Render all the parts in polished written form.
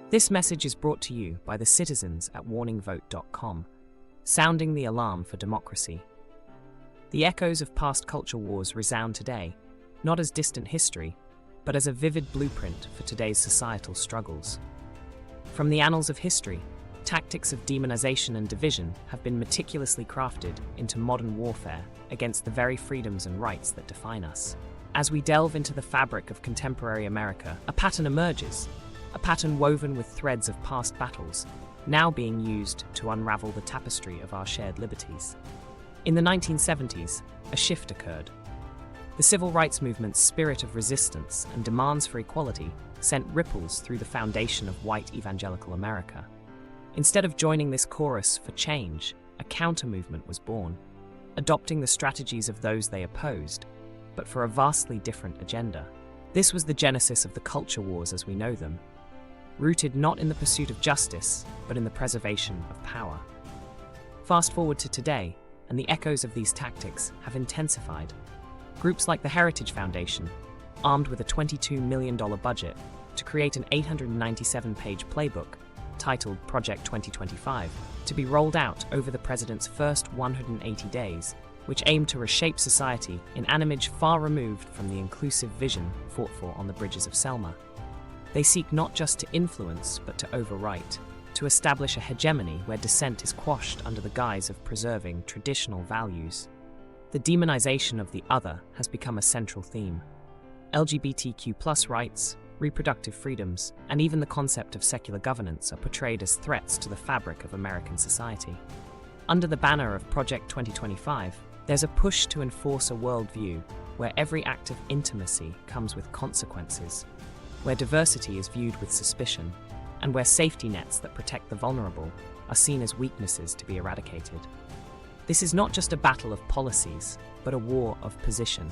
This message is brought to you by the citizens at warningvote.com, sounding the alarm for democracy. The echoes of past culture wars resound today, not as distant history, but as a vivid blueprint for today's societal struggles. From the annals of history, tactics of demonization and division have been meticulously crafted into modern warfare against the very freedoms and rights that define us. As we delve into the fabric of contemporary America, a pattern emerges, a pattern woven with threads of past battles, now being used to unravel the tapestry of our shared liberties. In the 1970s, a shift occurred. The civil rights movement's spirit of resistance and demands for equality sent ripples through the foundation of white evangelical America. Instead of joining this chorus for change, a counter-movement was born, adopting the strategies of those they opposed, but for a vastly different agenda. This was the genesis of the culture wars as we know them, rooted not in the pursuit of justice, but in the preservation of power. Fast forward to today, and the echoes of these tactics have intensified. Groups like the Heritage Foundation, armed with a $22 million budget to create an 897-page playbook titled Project 2025, to be rolled out over the president's first 180 days, which aimed to reshape society in an image far removed from the inclusive vision fought for on the bridges of Selma. They seek not just to influence, but to overwrite, to establish a hegemony where dissent is quashed under the guise of preserving traditional values. The demonization of the other has become a central theme. LGBTQ+ rights, reproductive freedoms, and even the concept of secular governance are portrayed as threats to the fabric of American society. Under the banner of Project 2025, there's a push to enforce a worldview where every act of intimacy comes with consequences, where diversity is viewed with suspicion, and where safety nets that protect the vulnerable are seen as weaknesses to be eradicated. This is not just a battle of policies, but a war of position.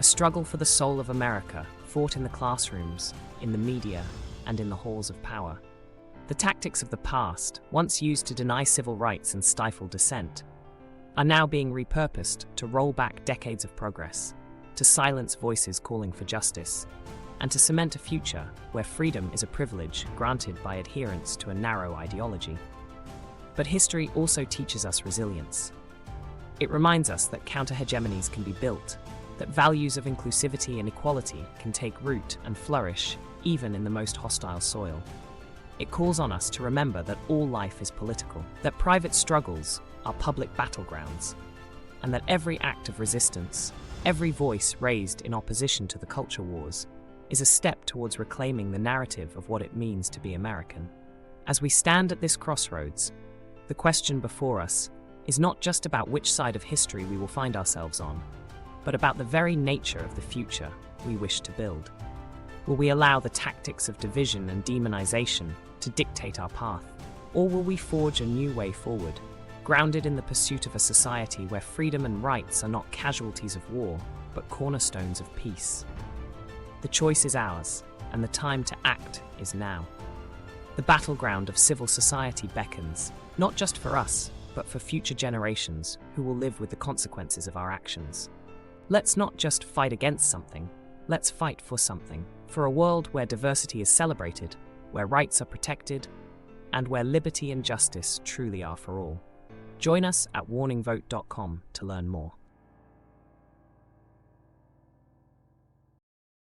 A struggle for the soul of America, fought in the classrooms, in the media, and in the halls of power. The tactics of the past, once used to deny civil rights and stifle dissent, are now being repurposed to roll back decades of progress, to silence voices calling for justice, and to cement a future where freedom is a privilege granted by adherence to a narrow ideology. But history also teaches us resilience. It reminds us that counter-hegemonies can be built, that values of inclusivity and equality can take root and flourish even in the most hostile soil. It calls on us to remember that all life is political, that private struggles are public battlegrounds, and that every act of resistance, every voice raised in opposition to the culture wars, is a step towards reclaiming the narrative of what it means to be American. As we stand at this crossroads, the question before us is not just about which side of history we will find ourselves on, but about the very nature of the future we wish to build. Will we allow the tactics of division and demonization to dictate our path, or will we forge a new way forward, grounded in the pursuit of a society where freedom and rights are not casualties of war, but cornerstones of peace? The choice is ours, and the time to act is now. The battleground of civil society beckons, not just for us, but for future generations who will live with the consequences of our actions. Let's not just fight against something, let's fight for something, for a world where diversity is celebrated, where rights are protected, and where liberty and justice truly are for all. Join us at warningvote.com to learn more.